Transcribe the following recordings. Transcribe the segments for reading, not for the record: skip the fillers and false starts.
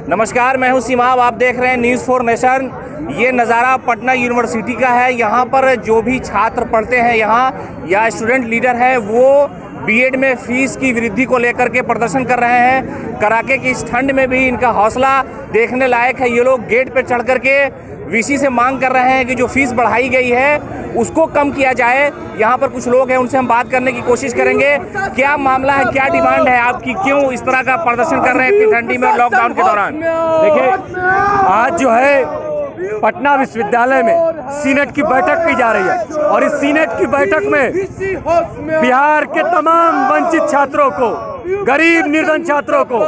नमस्कार, मैं हूं सीमाब। आप देख रहे हैं न्यूज़ फॉर नेशन। ये नज़ारा पटना यूनिवर्सिटी का है। यहाँ पर जो भी छात्र पढ़ते हैं यहाँ या स्टूडेंट लीडर है वो बीएड में फ़ीस की वृद्धि को लेकर के प्रदर्शन कर रहे हैं। कड़ाके की इस ठंड में भी इनका हौसला देखने लायक है। ये लोग गेट पर चढ़ कर के वीसी से मांग कर रहे हैं कि जो फीस बढ़ाई गई है उसको कम किया जाए। यहाँ पर कुछ लोग हैं, उनसे हम बात करने की कोशिश करेंगे। क्या मामला है, क्या डिमांड है आपकी, क्यों इस तरह का प्रदर्शन कर रहे हैं इतनी ठंडी में लॉकडाउन के दौरान? देखिए, आज जो है पटना विश्वविद्यालय में सीनेट की बैठक की जा रही है और इस सीनेट की बैठक में बिहार के तमाम वंचित छात्रों को, गरीब निर्धन छात्रों को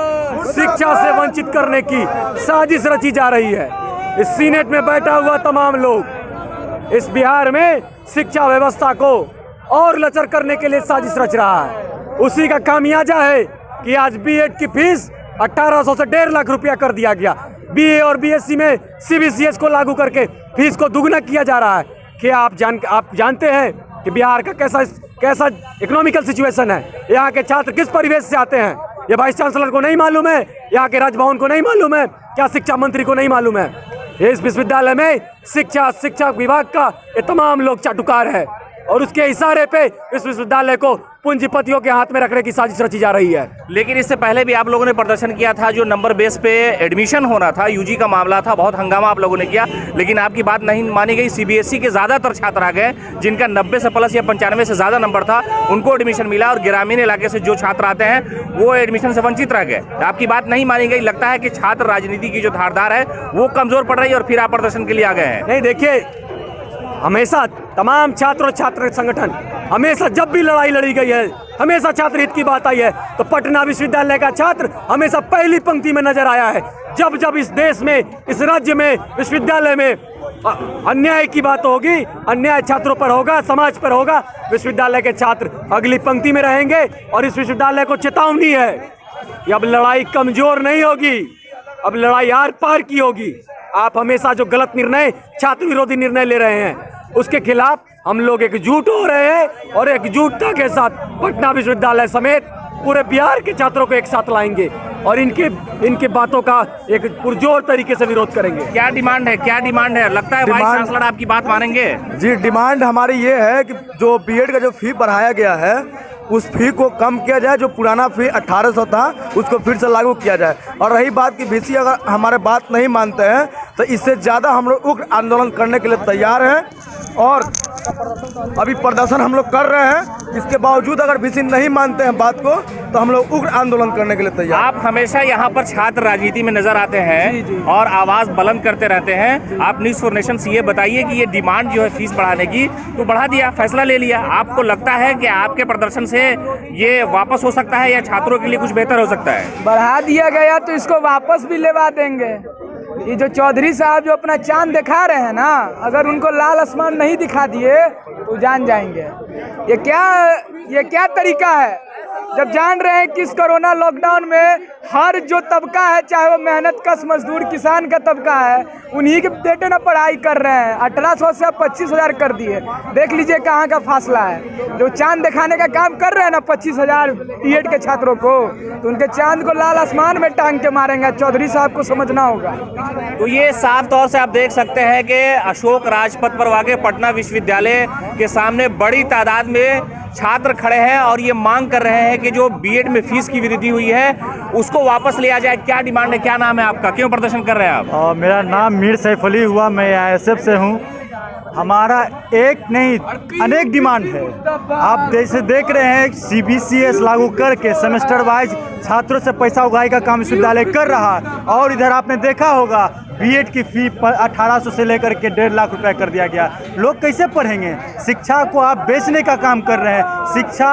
शिक्षा से वंचित करने की साजिश रची जा रही है। इस सीनेट में बैठा हुआ तमाम लोग इस बिहार में शिक्षा व्यवस्था को और लचर करने के लिए साजिश रच रहा है। उसी का खामियाजा है कि आज बीएड की फीस 1800 से 1.5 लाख रुपया कर दिया गया। बीए और बीएससी में सीबीसीएस को लागू करके फीस को दुगना किया जा रहा है। क्या आप जानते हैं कि बिहार का कैसा इकोनॉमिकल सिचुएशन है? यहाँ के छात्र किस परिवेश से आते हैं? ये वाइस चांसलर को नहीं मालूम है, यहाँ के राजभवन को नहीं मालूम है, क्या शिक्षा मंत्री को नहीं मालूम है? इस विश्वविद्यालय में शिक्षा विभाग का ये तमाम लोग चाटुकार है और उसके इशारे पे इस विश्वविद्यालय को पूंजीपतियों के हाथ में रखने की साजिश रची जा रही है। लेकिन इससे पहले भी आप लोगों ने प्रदर्शन किया था, जो नंबर बेस पे एडमिशन होना था, यूजी का मामला था, बहुत हंगामा आप लोगों ने किया, लेकिन आपकी बात नहीं मानी गई। सीबीएसई के ज़्यादातर छात्र आ गए जिनका 90 से प्लस या 95 से ज़्यादा नंबर था, उनको एडमिशन मिला, और ग्रामीण इलाके से जो छात्र आते हैं वो एडमिशन से वंचित रह गए। आपकी बात नहीं मानी गई। लगता है कि छात्र राजनीति की जो धारदार है वो कमज़ोर पड़ रही है और फिर आप प्रदर्शन के लिए आ गए हैं। नहीं, देखिए, हमेशा तमाम छात्र और छात्र संगठन हमेशा जब भी लड़ाई लड़ी गई है, हमेशा छात्र हित की बात आई है तो पटना विश्वविद्यालय का छात्र हमेशा पहली पंक्ति में नजर आया है। जब इस देश में, इस राज्य में, विश्वविद्यालय में अन्याय की बात होगी, अन्याय छात्रों पर होगा, समाज पर होगा, विश्वविद्यालय के छात्र अगली पंक्ति में रहेंगे। और इस विश्वविद्यालय को चेतावनी है कि अब लड़ाई कमजोर नहीं होगी, अब लड़ाई आर पार की होगी। आप हमेशा जो गलत निर्णय, छात्र विरोधी निर्णय ले रहे हैं, उसके खिलाफ हम लोग एकजुट हो रहे हैं और एकजुटता के साथ पटना विश्वविद्यालय समेत पूरे बिहार के छात्रों को एक साथ लाएंगे और इनके बातों का एक पुरजोर तरीके से विरोध करेंगे। क्या डिमांड है? लगता है वाइस चांसलर आपकी बात मानेंगे? जी, डिमांड हमारी ये है कि जो बीएड का जो फी बढ़ाया गया है उस फी को कम किया जाए। जो पुराना फी 1800 था उसको फिर से लागू किया जाए। और रही बात कि बीसी अगर हमारे बात नहीं मानते हैं तो इससे ज़्यादा हम लोग उग्र आंदोलन करने के लिए तैयार हैं और अभी प्रदर्शन हम लोग कर रहे हैं। इसके बावजूद अगर बीसी नहीं मानते हैं बात को तो हम लोग उग्र आंदोलन करने के लिए तैयार। आप हमेशा यहाँ पर छात्र राजनीति में नजर आते हैं और आवाज़ बुलंद करते रहते हैं। आप न्यूज़ फॉर नेशन से ये बताइए कि ये डिमांड जो है फीस बढ़ाने की, तो बढ़ा दिया, फैसला ले लिया, आपको लगता है कि आपके प्रदर्शन से ये वापस हो सकता है या छात्रों के लिए कुछ बेहतर हो सकता है? बढ़ा दिया गया तो इसको वापस भी लेवा देंगे। ये जो चौधरी साहब जो अपना चांद दिखा रहे हैं ना, अगर उनको लाल आसमान नहीं दिखा दिए तो जान जाएंगे। ये क्या तरीका है? जब जान रहे हैं कि इस कोरोना लॉकडाउन में हर जो तबका है, चाहे वो मेहनत कश मजदूर किसान का तबका है, उन्हीं के बेटे ना पढ़ाई कर रहे हैं। 1800 से 25,000 कर दिए। देख लीजिए कहाँ का फासला है। जो चांद दिखाने का काम कर रहे हैं ना 25,000 बीएड के छात्रों को, तो उनके चांद को लाल आसमान में टांग के मारेंगे। चौधरी साहब को समझना होगा। तो ये साफ तौर से आप देख सकते हैं कि अशोक राजपथ पर वाक़ पटना विश्वविद्यालय के सामने बड़ी तादाद में छात्र खड़े हैं और ये मांग कर रहे हैं कि जो बीएड में फीस की वृद्धि हुई है उसको वापस लिया जाए। क्या डिमांड है, क्या नाम है आपका, क्यों प्रदर्शन कर रहे हैं आप? मेरा नाम मीर सैफ अली हुआ, मैं आईएसएफ से हूँ। हमारा एक नहीं अनेक डिमांड है। आप जैसे देख रहे हैं सीबीसीएस लागू करके सेमेस्टर वाइज छात्रों से पैसा उगाही का काम विश्वविद्यालय कर रहा है और इधर आपने देखा होगा बीएड की फी 1800 से लेकर के 1.5 लाख रुपए कर दिया गया। लोग कैसे पढ़ेंगे? शिक्षा को आप बेचने का काम कर रहे हैं। शिक्षा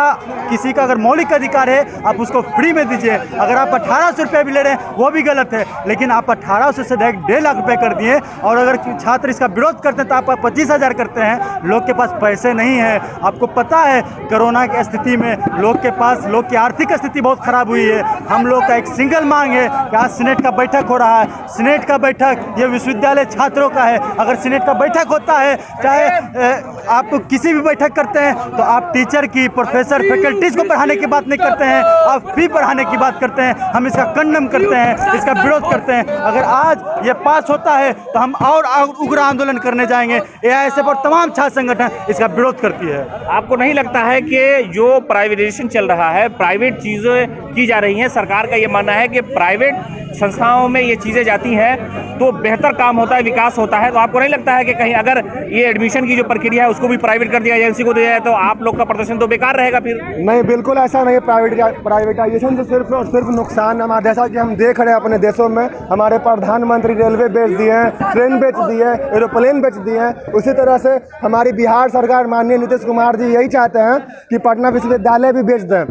किसी का अगर मौलिक अधिकार है आप उसको फ्री में दीजिए। अगर आप 1800 रुपये भी ले रहे हैं वो भी गलत है, लेकिन आप 1800 से डायरेक्ट 1.5 लाख रुपए कर दिए और अगर छात्र इसका विरोध करते हैं तो आप 25,000 करते हैं। लोग के पास पैसे नहीं है। आपको पता है कोरोना की स्थिति में लोग की आर्थिक स्थिति बहुत खराब हुई है। हम लोग का एक सिंगल मांग है कि आज सीनेट का बैठक हो रहा है। सीनेट का बैठक ये विश्वविद्यालय छात्रों का है। अगर सीनेट का बैठक होता है, चाहे आप किसी भी बैठक करते हैं, तो आप टीचर की, प्रोफेसर, फैकल्टीज को पढ़ाने की बात नहीं करते हैं, आप फी बढ़ाने की बात करते हैं। हम इसका खंडन करते हैं, इसका विरोध करते हैं। अगर आज ये पास होता है तो हम और उग्र आंदोलन करने जाएंगे। AISF और तमाम छात्र संगठन इसका विरोध करती है। आपको नहीं लगता है कि जो प्राइवेटाइजेशन चल रहा है, प्राइवेट चीज़ें की जा रही हैं, सरकार का ये मानना है कि प्राइवेट संस्थाओं में ये चीज़ें जाती हैं तो बेहतर काम होता है, विकास होता है, तो आपको नहीं लगता है कि कहीं अगर ये एडमिशन की जो प्रक्रिया है उसको भी प्राइवेट कर दिया, एजेंसी को दिया जाए, तो आप लोग का प्रदर्शन तो बेकार रहेगा फिर? नहीं, बिल्कुल ऐसा नहीं। प्राइवेटाइजेशन से सिर्फ और सिर्फ नुकसान हमारा, जैसा कि हम देख रहे हैं अपने देशों में, हमारे प्रधानमंत्री रेलवे बेच दिए हैं, ट्रेन बेच दिए हैं, एरोप्लेन बेच दिए हैं। उसी तरह से हमारी बिहार सरकार माननीय नीतीश कुमार जी यही चाहते हैं कि पटना विश्वविद्यालय भी बेच दें।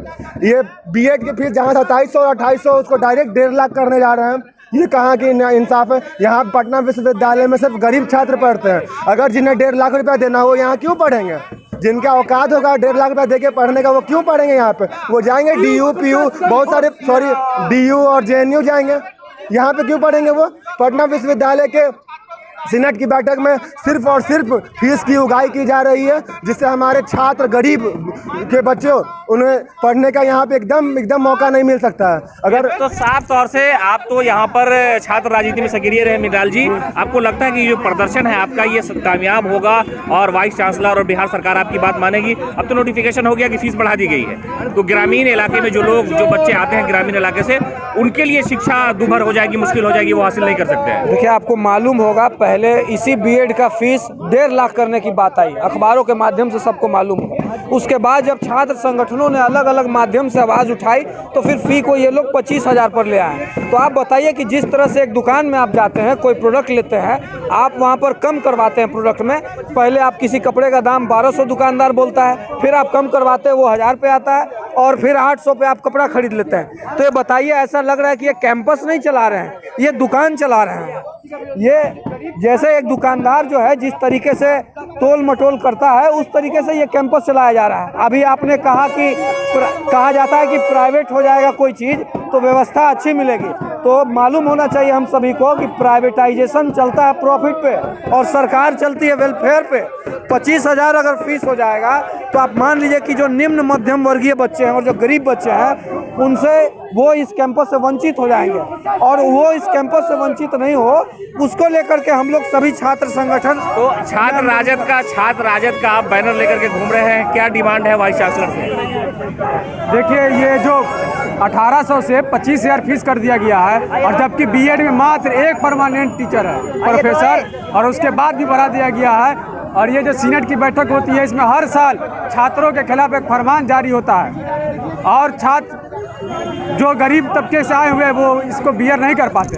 ये BEd की फीस जहाँ 2700 और 2800 उसको डायरेक्ट 1.5 लाख करने जा रहे हैं। ये कहाँ की इंसाफ है? यहाँ पटना विश्वविद्यालय में सिर्फ गरीब छात्र पढ़ते हैं। अगर जिन्हें 1.5 लाख रुपया देना हो, यहाँ क्यों पढ़ेंगे? जिनका औकात होगा 1.5 लाख रुपया देके पढ़ने का, वो क्यों पढ़ेंगे यहाँ पे? वो जाएंगे DU, PU, बहुत सारे DU और JNU जाएंगे। यहाँ पे क्यों पढ़ेंगे वो? पटना विश्वविद्यालय के सीनेट की बैठक में सिर्फ और सिर्फ फीस की उगाही की जा रही है, जिससे हमारे छात्र, गरीब के बच्चों, उन्हें पढ़ने का यहाँ पे एकदम मौका नहीं मिल सकता है। अगर तो साफ तौर से आप तो यहाँ पर छात्र राजनीति में सक्रिय रहे मिनराल जी, आपको लगता है कि जो प्रदर्शन है आपका ये कामयाब होगा और वाइस चांसलर और बिहार सरकार आपकी बात मानेगी? अब तो नोटिफिकेशन हो गया कि फीस बढ़ा दी गई है, तो ग्रामीण इलाके में जो बच्चे आते हैं ग्रामीण इलाके से, उनके लिए शिक्षा दूभर हो जाएगी, मुश्किल हो जाएगी, वो हासिल नहीं कर सकते हैं। देखिए, आपको मालूम होगा पहले इसी BEd का फीस 1.5 लाख करने की बात आई, अखबारों के माध्यम से सबको मालूम है। उसके बाद जब छात्र संगठनों ने अलग अलग माध्यम से आवाज़ उठाई तो फिर फी को ये लोग 25,000 पर ले आए। तो आप बताइए कि जिस तरह से एक दुकान में आप जाते हैं, कोई प्रोडक्ट लेते हैं, आप वहाँ पर कम करवाते हैं प्रोडक्ट में। पहले आप किसी कपड़े का दाम 1200 दुकानदार बोलता है, फिर आप कम करवाते हैं, वो 1000 पे आता है, और फिर 800 पे आप कपड़ा खरीद लेते हैं। तो ये बताइए, ऐसा लग रहा है कि ये कैंपस नहीं चला रहे हैं, ये दुकान चला रहे हैं। ये जैसे एक दुकानदार जो है जिस तरीके से तोल मटोल करता है, उस तरीके से ये कैंपस चलाया जा रहा है। अभी आपने कहा कि कहा जाता है कि प्राइवेट हो जाएगा कोई चीज़ तो व्यवस्था अच्छी मिलेगी, तो मालूम होना चाहिए हम सभी को कि प्राइवेटाइजेशन चलता है प्रॉफिट पे और सरकार चलती है वेलफेयर पे। 25,000 अगर फीस हो जाएगा तो आप मान लीजिए कि जो निम्न मध्यम वर्गीय बच्चे हैं और जो गरीब बच्चे हैं, उनसे वो इस कैंपस से वंचित हो जाएंगे, और वो इस कैंपस से वंचित नहीं हो, उसको लेकर के हम लोग सभी छात्र संगठन। तो छात्र राजद का आप बैनर लेकर के घूम रहे हैं, क्या डिमांड है वाइस चांसलर से? देखिए, ये जो 1800 से 25,000 फीस कर दिया गया है, और जबकि BEd में मात्र एक परमानेंट टीचर है, प्रोफेसर, और उसके बाद भी बढ़ा दिया गया है। और ये जो सीनेट की बैठक होती है, इसमें हर साल छात्रों के खिलाफ एक फरमान जारी होता है, और छात्र जो गरीब तबके से आए हुए हैं वो इसको बियर नहीं कर पाते।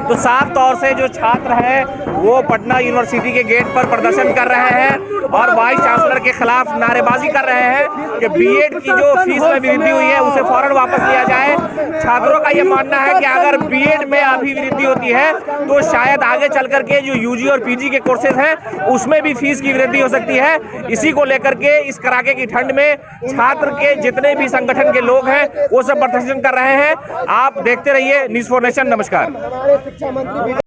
तो साफ तौर से जो छात्र हैं वो पटना यूनिवर्सिटी के गेट पर प्रदर्शन कर रहे हैं और वाइस चांसलर के खिलाफ नारेबाजी कर रहे हैं कि BEd की जो फीस में वृद्धि हुई है उसे फौरन वापस लिया जाए। छात्रों का ये मानना है कि अगर BEd में अभी वृद्धि होती है तो शायद आगे चल करके जो UG और PG के कोर्सेज हैं उसमें भी फीस की वृद्धि हो सकती है। इसी को लेकर के इस कड़ाके की ठंड में छात्र के जितने भी संगठन के लोग हैं वो सब प्रदर्शन कर रहे हैं। आप देखते रहिए न्यूज़ 4 नेशन। नमस्कार।